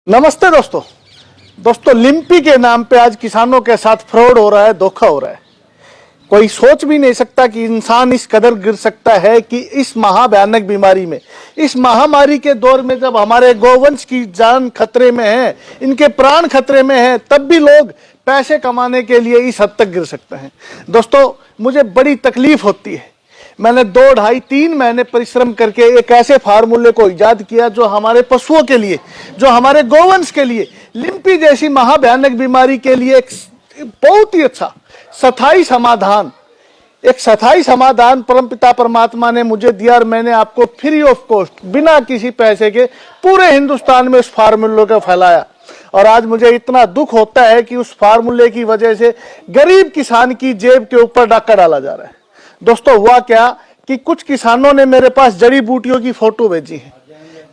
नमस्ते दोस्तों लिम्पी के नाम पे आज किसानों के साथ फ्रॉड हो रहा है, धोखा हो रहा है। कोई सोच भी नहीं सकता कि इंसान इस कदर गिर सकता है कि इस महाभयानक बीमारी में, इस महामारी के दौर में जब हमारे गौवंश की जान खतरे में है, इनके प्राण खतरे में है, तब भी लोग पैसे कमाने के लिए इस हद तक गिर सकते हैं। दोस्तों मुझे बड़ी तकलीफ होती है। मैंने 2, 2.5, 3 महीने परिश्रम करके एक ऐसे फार्मूले को इजाद किया जो हमारे पशुओं के लिए, जो हमारे गौवंश के लिए, लिम्पी जैसी महाभयानक बीमारी के लिए एक बहुत ही अच्छा स्थायी समाधान परमपिता परमात्मा ने मुझे दिया और मैंने आपको फ्री ऑफ कॉस्ट, बिना किसी पैसे के पूरे हिंदुस्तान में उस फार्मूले को फैलाया। और आज मुझे इतना दुख होता है कि उस फार्मूले की वजह से गरीब किसान की जेब के ऊपर डाका डाला जा रहा है। दोस्तों हुआ क्या कि कुछ किसानों ने मेरे पास जड़ी बूटियों की फोटो भेजी है।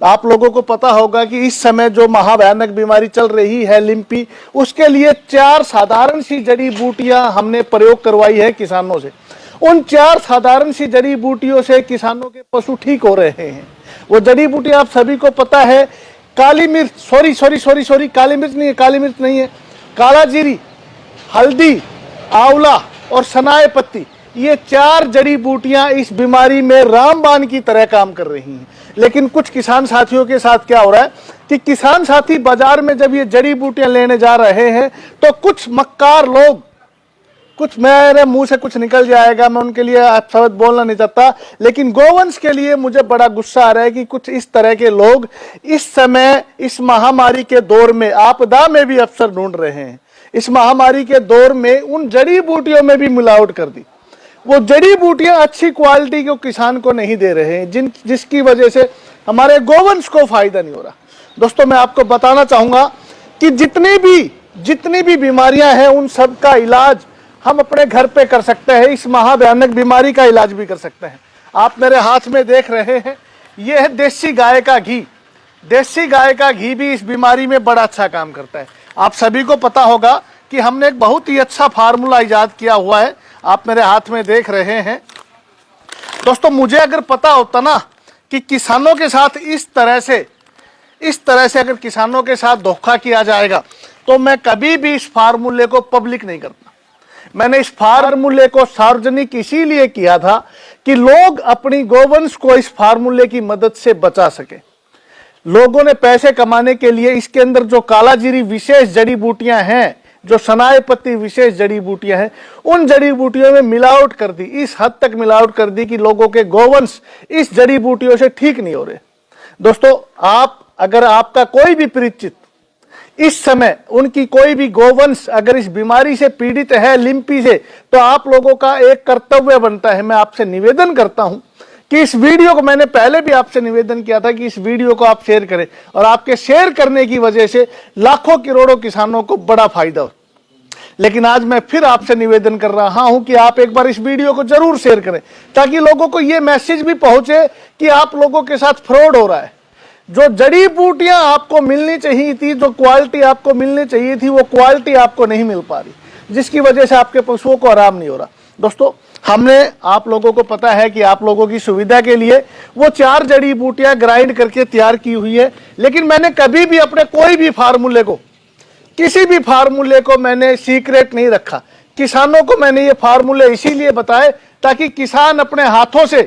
आप लोगों को पता होगा कि इस समय जो महाभयानक बीमारी चल रही है लिम्पी, उसके लिए 4 साधारण सी जड़ी बूटियां हमने प्रयोग करवाई है किसानों से। उन 4 साधारण सी जड़ी बूटियों से किसानों के पशु ठीक हो रहे हैं। वो जड़ी बूटी आप सभी को पता है, काली मिर्च, सॉरी काली मिर्च नहीं है, काला जीरी, हल्दी, आंवला और सनाए पत्ती, ये 4 जड़ी बूटियां इस बीमारी में रामबाण की तरह काम कर रही हैं। लेकिन कुछ किसान साथियों के साथ क्या हो रहा है कि किसान साथी बाजार में जब ये जड़ी बूटियां लेने जा रहे हैं तो कुछ मक्कार लोग, कुछ मेरे मुंह से कुछ निकल जाएगा, मैं उनके लिए शब्द बोलना नहीं चाहता, लेकिन गोवंश के लिए मुझे बड़ा गुस्सा आ रहा है कि कुछ इस तरह के लोग इस समय इस महामारी के दौर में आपदा में भी अवसर ढूंढ रहे हैं। इस महामारी के दौर में उन जड़ी बूटियों में भी मिलावट कर दी। वो जड़ी बूटियां अच्छी क्वालिटी को किसान को नहीं दे रहे हैं, जिसकी वजह से हमारे गोवंश को फायदा नहीं हो रहा। दोस्तों मैं आपको बताना चाहूंगा कि जितनी भी बीमारियां हैं उन सब का इलाज हम अपने घर पे कर सकते हैं। इस महाभयानक बीमारी का इलाज भी कर सकते हैं। आप मेरे हाथ में देख रहे हैं, यह है देसी गाय का घी। देसी गाय का घी भी इस बीमारी में बड़ा अच्छा काम करता है। आप सभी को पता होगा कि हमने एक बहुत ही अच्छा फार्मूला इजाद किया हुआ है, आप मेरे हाथ में देख रहे हैं। दोस्तों मुझे अगर पता होता ना कि किसानों के साथ इस तरह से अगर किसानों के साथ धोखा किया जाएगा तो मैं कभी भी इस फार्मूले को पब्लिक नहीं करता। मैंने इस फार्मूले को सार्वजनिक इसीलिए किया था कि लोग अपनी गोवंश को इस फार्मूले की मदद से बचा सके। लोगों ने पैसे कमाने के लिए इसके अंदर जो कालाजीरी विशेष जड़ी बूटियां हैं, जो सनाए पत्ती विशेष जड़ी बूटियां हैं, उन जड़ी बूटियों में मिलावट कर दी। इस हद तक मिलावट कर दी कि लोगों के गोवंश इस जड़ी बूटियों से ठीक नहीं हो रहे। दोस्तों अगर आपका कोई भी परिचित इस समय, उनकी कोई भी गोवंश अगर इस बीमारी से पीड़ित है, लिम्पी से, तो आप लोगों का एक कर्तव्य बनता है, मैं आपसे निवेदन करता हूं कि इस वीडियो को, मैंने पहले भी आपसे निवेदन किया था कि इस वीडियो को आप शेयर करें, और आपके शेयर करने की वजह से लाखों करोड़ों किसानों को बड़ा फायदा हो। लेकिन आज मैं फिर आपसे निवेदन कर रहा हूं कि आप एक बार इस वीडियो को जरूर शेयर करें, ताकि लोगों को यह मैसेज भी पहुंचे कि आप लोगों के साथ फ्रॉड हो रहा है। जो जड़ी बूटियां आपको मिलनी चाहिए थी, जो क्वालिटी आपको मिलनी चाहिए थी, वो क्वालिटी आपको नहीं मिल पा रही, जिसकी वजह से आपके पशुओं को आराम नहीं हो रहा। दोस्तों हमने, आप लोगों को पता है कि आप लोगों की सुविधा के लिए वो 4 जड़ी बूटियां ग्राइंड करके तैयार की हुई है। लेकिन मैंने कभी भी अपने कोई भी फार्मूले को, किसी भी फार्मूले को मैंने सीक्रेट नहीं रखा। किसानों को मैंने ये फार्मूले इसीलिए बताए ताकि किसान अपने हाथों से,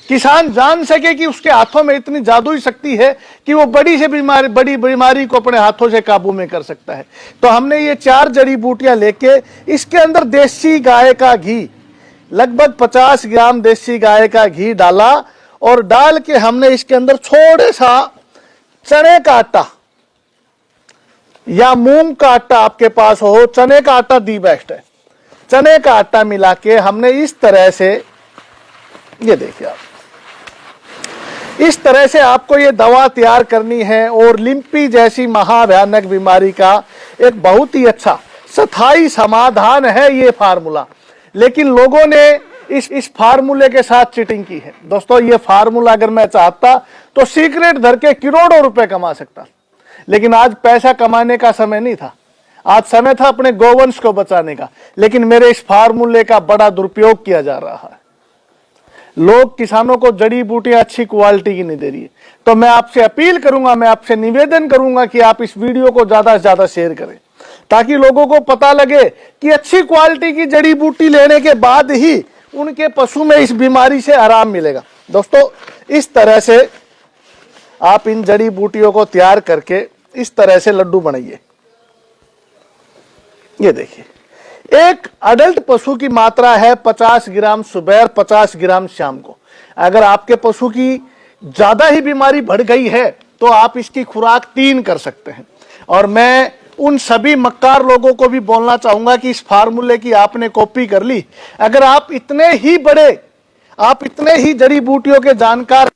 किसान जान सके कि उसके हाथों में इतनी जादुई शक्ति है कि वो बड़ी बीमारी को अपने हाथों से काबू में कर सकता है। तो हमने ये 4 जड़ी बूटियां लेके इसके अंदर देसी गाय का घी, लगभग 50 ग्राम देसी गाय का घी डाला, और डाल के हमने इसके अंदर थोड़ा सा चने का आटा या मूंग का आटा, आपके पास हो, चने का आटा दी बेस्ट है, चने का आटा मिला के हमने इस तरह से, ये देखिए आप, इस तरह से आपको ये दवा तैयार करनी है। और लिम्पी जैसी महाभयानक बीमारी का एक बहुत ही अच्छा स्थायी समाधान है ये फार्मूला। लेकिन लोगों ने इस फार्मूले के साथ चीटिंग की है। दोस्तों ये फार्मूला अगर मैं चाहता तो सीक्रेट धर के करोड़ों रुपए कमा सकता, लेकिन आज पैसा कमाने का समय नहीं था, आज समय था अपने गोवंश को बचाने का। लेकिन मेरे इस फार्मूले का बड़ा दुरुपयोग किया जा रहा है। लोग किसानों को जड़ी बूटियां अच्छी क्वालिटी की नहीं दे रही है। तो मैं आपसे अपील करूंगा, मैं आपसे निवेदन करूंगा कि आप इस वीडियो को ज्यादा से ज्यादा शेयर करें, ताकि लोगों को पता लगे कि अच्छी क्वालिटी की जड़ी बूटी लेने के बाद ही उनके पशु में इस बीमारी से आराम मिलेगा। दोस्तों, इस तरह से आप इन जड़ी बूटियों को तैयार करके इस तरह से लड्डू बनाइए। ये देखिए, एक अडल्ट पशु की मात्रा है 50 ग्राम सुबह, 50 ग्राम शाम को। अगर आपके पशु की ज्यादा ही बीमारी बढ़ गई है तो आप इसकी खुराक 3 कर सकते हैं। और मैं उन सभी मक्कार लोगों को भी बोलना चाहूंगा कि इस फार्मूले की आपने कॉपी कर ली। अगर आप इतने ही बड़े, आप इतने ही जड़ी बूटियों के जानकार,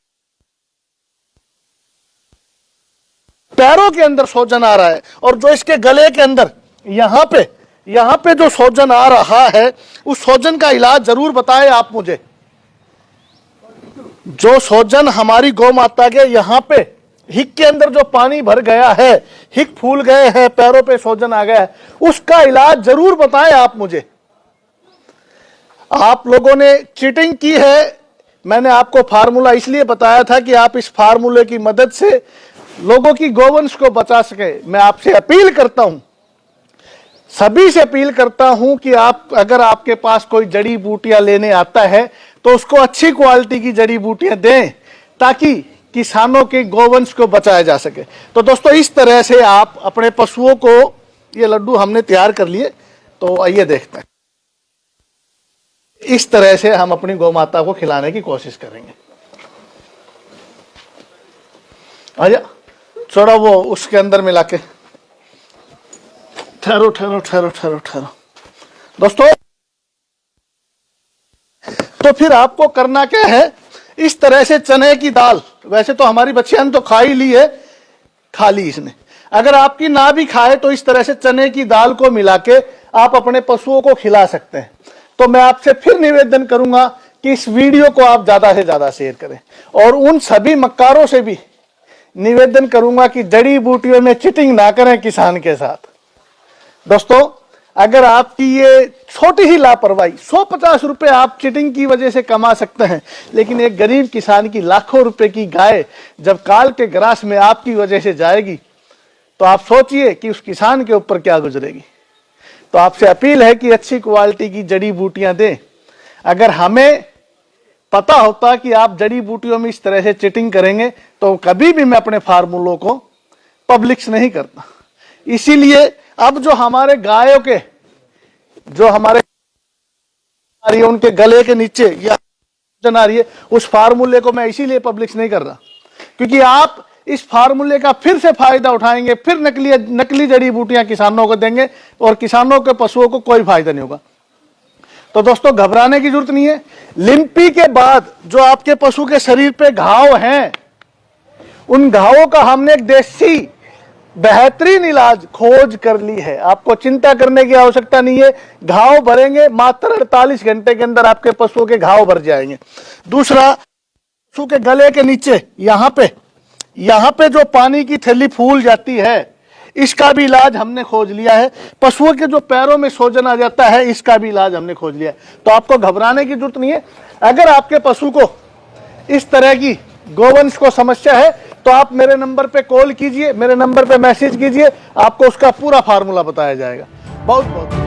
पैरों के अंदर सूजन आ रहा है और जो इसके गले के अंदर यहां पे जो सूजन आ रहा है, उस सूजन का इलाज जरूर बताएं आप मुझे। जो सूजन हमारी गौ माता के यहां पे हिक के अंदर जो पानी भर गया है, हिक फूल गए हैं, पैरों पे सूजन आ गया है, उसका इलाज जरूर बताएं आप मुझे। आप लोगों ने चीटिंग की है। मैंने आपको फार्मूला इसलिए बताया था कि आप इस फार्मूले की मदद से लोगों की गौवंश को बचा सके। मैं आपसे अपील करता हूं, सभी से अपील करता हूं कि आप, अगर आपके पास कोई जड़ी बूटियां लेने आता है तो उसको अच्छी क्वालिटी की जड़ी बूटियां दें, ताकि किसानों के गौवंश को बचाया जा सके। तो दोस्तों, इस तरह से आप अपने पशुओं को, ये लड्डू हमने तैयार कर लिए, तो आइए देखते हैं। इस तरह से हम अपनी गौ माता को खिलाने की कोशिश करेंगे। आजा, छोड़ो वो उसके अंदर मिला के। ठहरो ठहरो ठहरो ठहरो ठहरो। दोस्तों, तो फिर आपको करना क्या है, इस तरह से चने की दाल, वैसे तो हमारी बच्चियां ने तो खा ही ली है, खा ली इसने। अगर आपकी ना भी खाए तो इस तरह से चने की दाल को मिला के आप अपने पशुओं को खिला सकते हैं। तो मैं आपसे फिर निवेदन करूंगा कि इस वीडियो को आप ज्यादा से ज्यादा शेयर करें, और उन सभी मक्कारों से भी निवेदन करूंगा कि जड़ी बूटियों में चीटिंग ना करें किसान के साथ। दोस्तों, अगर आपकी ये छोटी ही लापरवाही, 150 रुपए आप चीटिंग की वजह से कमा सकते हैं, लेकिन एक गरीब किसान की लाखों रुपए की गाय जब काल के ग्रास में आपकी वजह से जाएगी, तो आप सोचिए कि उस किसान के ऊपर क्या गुजरेगी। तो आपसे अपील है कि अच्छी क्वालिटी की जड़ी बूटियां दें। अगर हमें पता होता कि आप जड़ी बूटियों में इस तरह से चीटिंग करेंगे तो कभी भी मैं अपने फार्मूलों को पब्लिश नहीं करता। इसीलिए अब जो हमारे गायों के, जो हमारे आ रही है उनके गले के नीचे या सूजन आ रही है, उस फार्मूले को मैं इसीलिए पब्लिश नहीं कर रहा, क्योंकि आप इस फार्मूले का फिर से फायदा उठाएंगे, फिर नकली जड़ी बूटियां किसानों को देंगे और किसानों के पशुओं को कोई फायदा नहीं होगा। तो दोस्तों, घबराने की जरूरत नहीं है। लिम्पी के बाद जो आपके पशु के शरीर पे घाव हैं, उन घावों का हमने एक देसी बेहतरीन इलाज खोज कर ली है। आपको चिंता करने की आवश्यकता नहीं है। घाव भरेंगे, मात्र 48 घंटे के अंदर आपके पशुओं के घाव भर जाएंगे। दूसरा, पशु के गले के नीचे यहां पे जो पानी की थैली फूल जाती है, इसका भी इलाज हमने खोज लिया है। पशुओं के जो पैरों में सूजन आ जाता है, इसका भी इलाज हमने खोज लिया है। तो आपको घबराने की जरूरत नहीं है। अगर आपके पशु को इस तरह की गोवंश को समस्या है तो आप मेरे नंबर पे कॉल कीजिए, मेरे नंबर पे मैसेज कीजिए, आपको उसका पूरा फार्मूला बताया जाएगा। बहुत बहुत